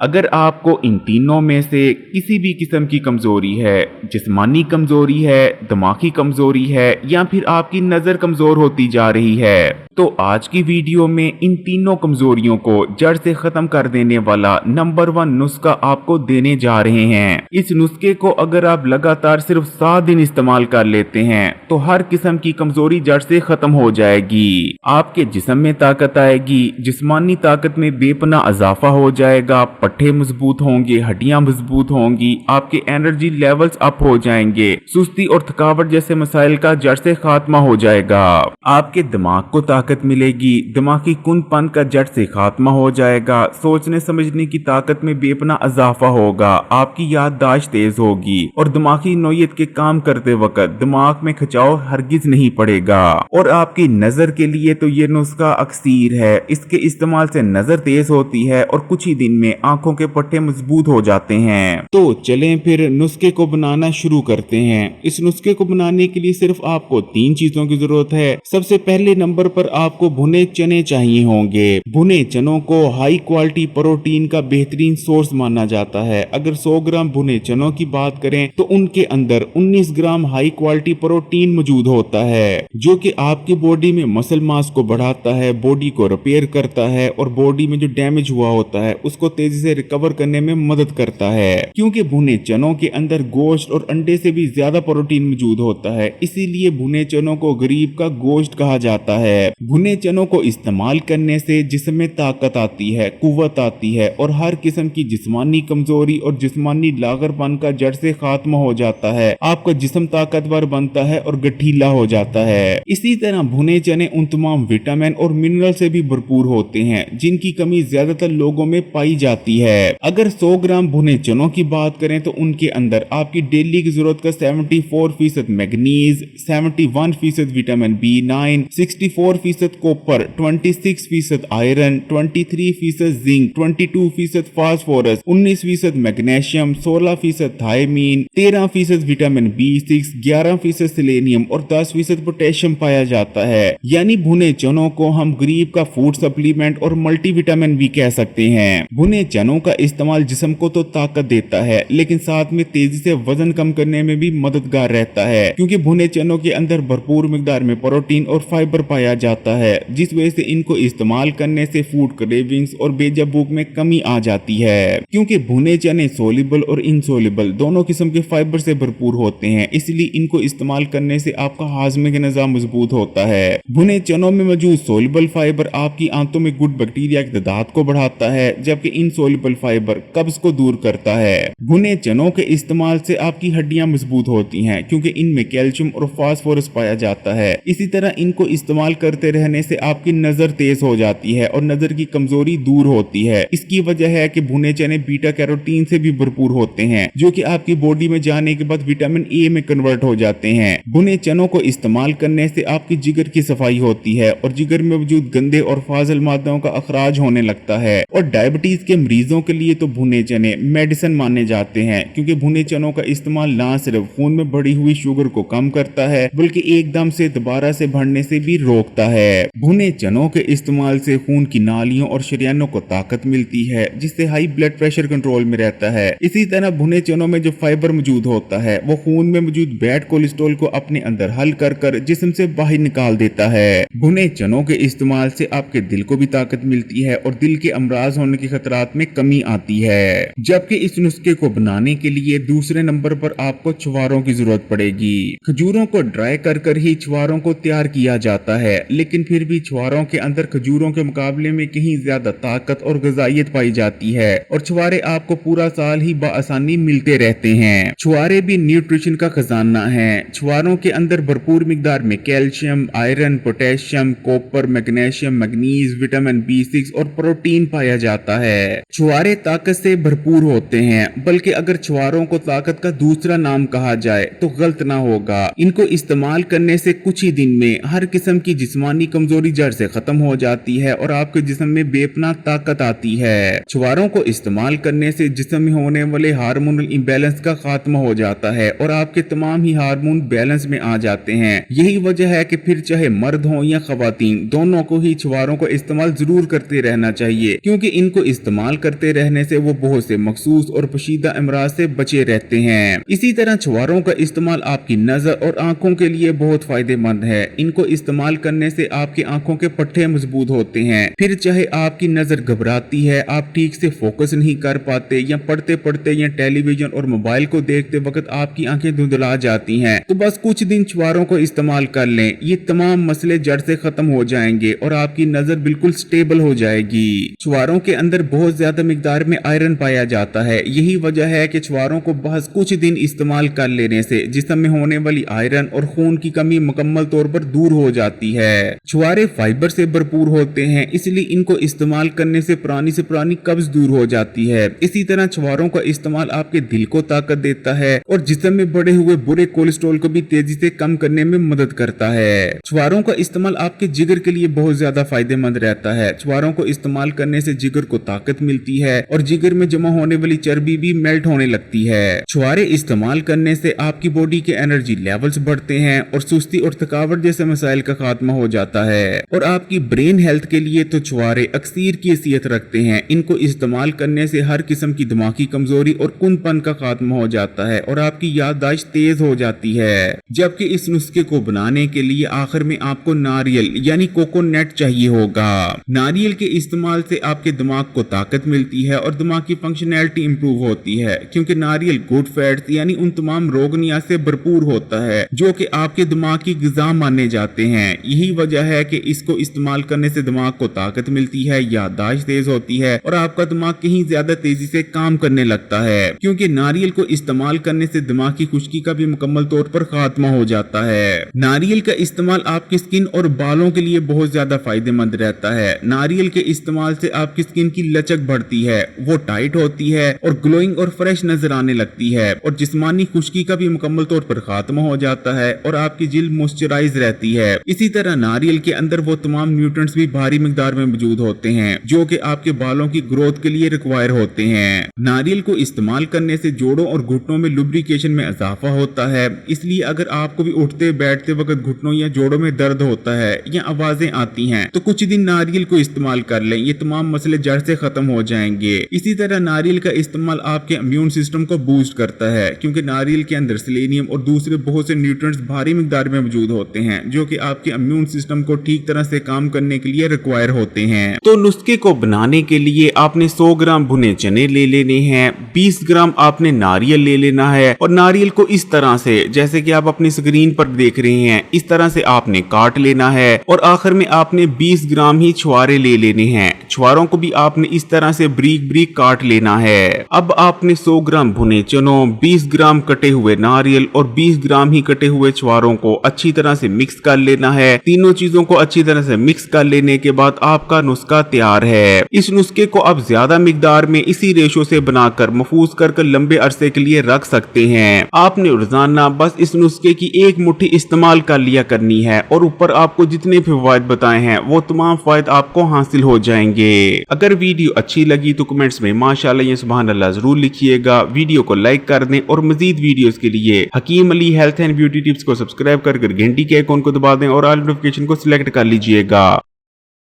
अगर आपको इन तीनों में से किसी भी किस्म की कमजोरी है, जिस्मानी कमजोरी है, दिमागी कमजोरी है या फिर आपकी नजर कमजोर होती जा रही है, तो आज की वीडियो में इन तीनों कमजोरियों को जड़ से खत्म कर देने वाला नंबर 1 नुस्खा आपको देने जा रहे हैं। इस नुस्खे को अगर आप लगातार सिर्फ 7 दिन इस्तेमाल कर लेते हैं तो हर किस्म की कमजोरी जड़ से खत्म हो जाएगी। आपके जिस्म में ताकत आएगी, जिस्मानी ताकत में बेपना इजाफा हो जाएगा, पट्टे मजबूत होंगे, हड्डियां मजबूत होंगी, आपके एनर्जी लेवल्स अप हो जाएंगे, सुस्ती और थकावट जैसे मसाइल का जड़ से खात्मा हो जाएगा। आपके दिमाग को ताकत मिलेगी, दिमागी कुंदपन का जड़ से खात्मा हो जाएगा, सोचने समझने की ताकत में बेपना इजाफा होगा, आपकी याददाश्त तेज होगी और दिमागी नोयत के काम करते वक्त दिमाग में खिंचाव हरगिज नहीं पड़ेगा। और आपकी नजर के लिए तो ये नुस्खा अक्सीर है, इसके इस्तेमाल से नजर तेज होती है और कुछ ही दिन में आंखों के पट्टे मजबूत हो जाते हैं। तो चलें फिर नुस्खे को बनाना शुरू करते हैं। इस नुस्खे को बनाने के लिए सिर्फ आपको 3 चीजों की जरूरत है। सबसे पहले नंबर पर आपको भुने चने चाहिए होंगे। भुने चनों को हाई क्वालिटी प्रोटीन का बेहतरीन सोर्स माना जाता है। अगर 100 ग्राम भुने चनों की बात करें तो उनके अंदर 19 ग्राम हाई क्वालिटी प्रोटीन मौजूद होता है, जो कि आपकी बॉडी में मसल मास को बढ़ाता है, बॉडी को रिपेयर करता है और बॉडी में जो डैमेज हुआ होता है उसको तेजी से रिकवर करने में मदद करता है। क्योंकि भुने चनों के अंदर गोश्त और अंडे से भी ज्यादा प्रोटीन मौजूद होता है, इसीलिए भुने चनों को गरीब का गोश्त कहा जाता है। भुने चनों को इस्तेमाल करने से जिस्म में ताकत आती है, कुव्वत आती है और हर किस्म की जिस्मानी कमजोरी और जिस्मानी लागरपन का जड़ से खात्मा हो जाता है। आपका जिस्म ताकतवर बनता है और गठीला हो जाता है। इसी तरह भुने चने उन तमाम विटामिन और मिनरल से भी भरपूर होते हैं जिनकी कमी ज्यादातर लोगों में पाई जाती है। अगर 100 ग्राम भुने चनों की बात करें तो उनके अंदर आपकी डेली की जरूरत का 74% manganese, 71% vitamin B9, 64% copper, 26% iron, 23% zinc, 22% phosphorus, 19% magnesium, 16% thiamine, 13% vitamin B6, 11% selenium और 10% पोटेशियम पाया जाता है। यानी भुने चनों को हम गरीब का फूड सप्लीमेंट और मल्टीविटामिन भी कह सकते हैं। भुने चनों का इस्तेमाल जिस्म को तो ताकत देता है लेकिन साथ में तेजी से वजन कम करने में भी मददगार रहता है, क्योंकि भुने चनों के अंदर भरपूर मिकदार में प्रोटीन और फाइबर पाया जाता है, जिस वजह से इनको इस्तेमाल करने से फूड क्रेविंग्स और बेजा भूख में कमी आ जाती है। क्योंकि भुने चने सोल्यूबल और इनसोल्यूबल दोनों किस्म के फाइबर से भरपूर होते हैं, इसलिए इनको इस्तेमाल करने से आपका हाजमे का निजाम मजबूत होता है। भुने चनों में मौजूद सोल्यूबल फाइबर आपकी आंतों में गुड बैक्टीरिया की तादाद को बढ़ाता है, जबकि इनसोल्यूबल फाइबर कब्ज को दूर करता है। भुने चनों के इस्तेमाल से आपकी हड्डियां मजबूत होती हैं, क्योंकि इनमें कैल्शियम और फास्फोरस पाया जाता है। इसी तरह इनको इस्तेमाल करते रहने से आपकी नजर तेज हो जाती है और नजर की कमजोरी दूर होती है। इसकी वजह है कि भुने चने बीटा कैरोटीन से भी भरपूर होते हैं, जो कि आपकी बॉडी में जाने के बाद विटामिन ए में कन्वर्ट हो जाते हैं। भुने चनों को इस्तेमाल करने से आपकी जिगर की सफाई होती है और जिगर में मौजूद गंदे और फाजिल मादों का अखराज होने लगता है। और डायबिटीज के मरीजों के लिए तो भुने चने मेडिसिन माने जाते हैं, क्योंकि भुने चनों का इस्तेमाल ना सिर्फ खून में बढ़ी हुई शुगर को कम करता है बल्कि एकदम से दोबारा से बढ़ने से भी रोकता है। भुने चनों के इस्तेमाल से खून की नालियों और शरीयानों को ताकत मिलती है, जिससे हाई ब्लड प्रेशर कंट्रोल में रहता है। इसी तरह भुने चनों में जो फाइबर मौजूद होता है वो खून में मौजूद बैड कोलेस्ट्रॉल को अपने अंदर हल कर जिस्म से बाहर निकाल देता है। भुने चनों के इस्तेमाल से आपके दिल को भी ताकत मिलती है और दिल के अमराज होने के खतरात में कमी आती है। जबकि इस नुस्खे को बनाने के लिए दूसरे नंबर पर आपको छुहारों की जरूरत पड़ेगी। खजूरों को ड्राई कर ही छुहारों को तैयार किया जाता है, लेकिन फिर भी छुहारों के अंदर खजूरों के मुकाबले में कहीं ज्यादा ताकत और गजाइत पाई जाती है और छुहारे आपको पूरा साल ही बआसानी मिलते रहते हैं। छुहारे भी न्यूट्रिशन का खजाना है। छुहारों के अंदर भरपूर मिकदार में calcium, iron, potassium, copper, magnesium, manganese, vitamin B6 और प्रोटीन पाया जाता है। छुहारे ताकत से भरपूर होते हैं, बल्कि अगर छुहारों को ताकत का दूसरा नाम कहा जाए तो गलत ना होगा। इनको इस्तेमाल करने से कुछ ही दिन में हर किस्म की जिस्मानी जिस्मानी कमजोरी जड़ से खत्म हो जाती है और आपके जिस्म में बेपनाह ताकत आती है। छुहारों को इस्तेमाल करने से जिस्म में होने वाले हार्मोनल इम्बैलेंस का खात्मा हो जाता है और आपके तमाम ही हार्मोन बैलेंस में आ जाते हैं। यही वजह है कि फिर चाहे मर्द हो या खवातीन, दोनों को ही छुहारों को इस्तेमाल जरूर करते रहना चाहिए, क्योंकि इनको इस्तेमाल करते रहने से वो बहुत से मखसूस और पोशीदा अमराज से बचे रहते हैं। इसी तरह छुहारों का इस्तेमाल आपकी नजर और आंखों के लिए बहुत फायदेमंद है। इनको इस्तेमाल करने से आपकी आंखों के पट्टे मजबूत होते हैं। फिर चाहे आपकी नजर घबराती है, आप ठीक से फोकस नहीं कर पाते, या पढ़ते पढ़ते या टेलीविजन और मोबाइल को देखते वक्त आपकी आंखें धुंधला जाती हैं, तो बस कुछ दिन छुहारों को इस्तेमाल कर लें। ये तमाम मसले जड़ से खत्म हो जाएंगे और आपकी नजर बिल्कुल स्टेबल हो जाएगी। छुहारों के अंदर बहुत ज्यादा मिकदार में आयरन पाया जाता है। यही वजह है कि छुहारों को बस कुछ दिन इस्तेमाल कर लेने से जिस्म में होने वाली आयरन और खून की कमी मुकम्मल तौर पर दूर हो जाती है। छुहारे फाइबर से भरपूर होते हैं, इसलिए इनको इस्तेमाल करने से पुरानी कब्ज दूर हो जाती है। इसी तरह छुहारों का इस्तेमाल आपके दिल को ताकत देता है और जिस्म में बढ़े हुए बुरे कोलेस्ट्रॉल को भी तेजी से कम करने में मदद करता है। छुहारों का इस्तेमाल आपके जिगर के लिए बहुत ज्यादा फायदेमंद रहता है। छुहारों को इस्तेमाल करने से जिगर को ताकत मिलती है और जिगर में जमा होने वाली चर्बी भी मेल्ट होने लगती है। छुहारे इस्तेमाल करने से आपकी बॉडी के एनर्जी लेवल्स बढ़ते हैं और सुस्ती और थकावट जैसे मसाइल का खात्मा हो जाता है। और आपकी ब्रेन हेल्थ के लिए तो छुहारे अक्सीर की हैसियत रखते हैं। इनको इस्तेमाल करने से हर किस्म की दिमागी कमजोरी और कुंदपन का खात्मा हो जाता है और आपकी याददाश्त तेज हो जाती है। जबकि इस नुस्खे को बनाने के लिए आखिर में आपको नारियल यानी कोकोनट चाहिए होगा। नारियल के इस्तेमाल से आपके दिमाग को ताकत मिलती है और दिमाग की फंक्शनैलिटी इंप्रूव होती है, क्योंकि नारियल गुड फैट्स यानी उन तमाम रोगनियात से भरपूर होता है जो कि आपके दिमाग की ग़िज़ा माने जाते हैं। यही वजह है कि इसको इस्तेमाल करने से दिमाग को ताकत मिलती है, याददाश्त तेज होती है और आपका दिमाग कहीं ज्यादा तेजी से काम करने लगता है, क्योंकि नारियल को इस्तेमाल करने से दिमाग की खुश्की का भी मुकम्मल तौर पर खात्मा हो जाता है। नारियल का इस्तेमाल आपकी स्किन और बालों के लिए बहुत ज्यादा फायदेमंद रहता है। नारियल के इस्तेमाल से आपकी स्किन की लचक बढ़ती है, वो टाइट होती है और ग्लोइंग और फ्रेश नजर आने लगती है और जिस्मानी खुश्की का भी मुकम्मल तौर पर खात्मा हो जाता है और आपकी जिल्द मॉइस्चराइज रहती है। इसी तरह नारियल के अंदर वो तमाम न्यूट्रिएंट्स भी भारी मिकदार में मौजूद होते हैं जो कि आपके बालों की ग्रोथ के लिए रिक्वायर होते हैं। नारियल को इस्तेमाल करने से जोड़ों और घुटनों में लुब्रिकेशन में इजाफा होता है, इसलिए अगर आपको भी उठते बैठते वक्त घुटनों या जोड़ों में दर्द होता है या आवाजें आती हैं तो कुछ दिन नारियल को इस्तेमाल कर लें, ये तमाम मसले जड़ से खत्म हो जाएंगे। इसी तरह नारियल का इस्तेमाल आपके इम्यून सिस्टम को बूस्ट करता है, क्योंकि नारियल के अंदर सेलेनियम और दूसरे बहुत से न्यूट्रिएंट्स भारी मिकदार में मौजूद होते हैं जो कि आपके इम्यून सिस्टम को ठीक तरह से काम करने के लिए रिक्वायर होते हैं। तो नुस्खे को बनाने के लिए आपने 100 ग्राम भुने चने ले लेने हैं, 20 ग्राम आपने नारियल ले लेना है और नारियल को इस तरह से जैसे कि आप अपनी स्क्रीन पर देख रहे हैं इस तरह से आपने काट लेना है और आखिर में आपने 20 ग्राम ही छुहारे ले लेने हैं। छुहारों को भी आपने इस तरह से ब्रीक ब्रीक काट लेना है। अब आपने 100 ग्राम भुने चनों, 20 ग्राम कटे हुए नारियल और 20 ग्राम ही कटे हुए छुहारों को अच्छी तरह से मिक्स कर लेना है। तीनों चीजों को अच्छी तरह से मिक्स कर लेने के बाद आपका नुस्खा तैयार है। इस नुस्खे को आप ज्यादा मिकदार में इसी रेशो से बनाकर महफूज कर लंबे अरसे के लिए रख सकते हैं। आपने रोजाना बस इस नुस्खे की एक मुट्ठी इस्तेमाल कर लिया करनी है और ऊपर आपको जितने भी फायदे बताए हैं वो तमाम फायदे आपको हासिल हो जाएंगे। अगर वीडियो अच्छी लगी तो कमेंट्स में माशाअल्लाह या सुभान अल्लाह जरूर लिखिएगा। वीडियो को लाइक कर दें और मजीद वीडियोस के लिए Hakeem Ali health and beauty tips को सब्सक्राइब कर घंटी के आइकॉन को दबा दें और ऑल नोटिफिकेशन को सिलेक्ट कर लीजिएगा।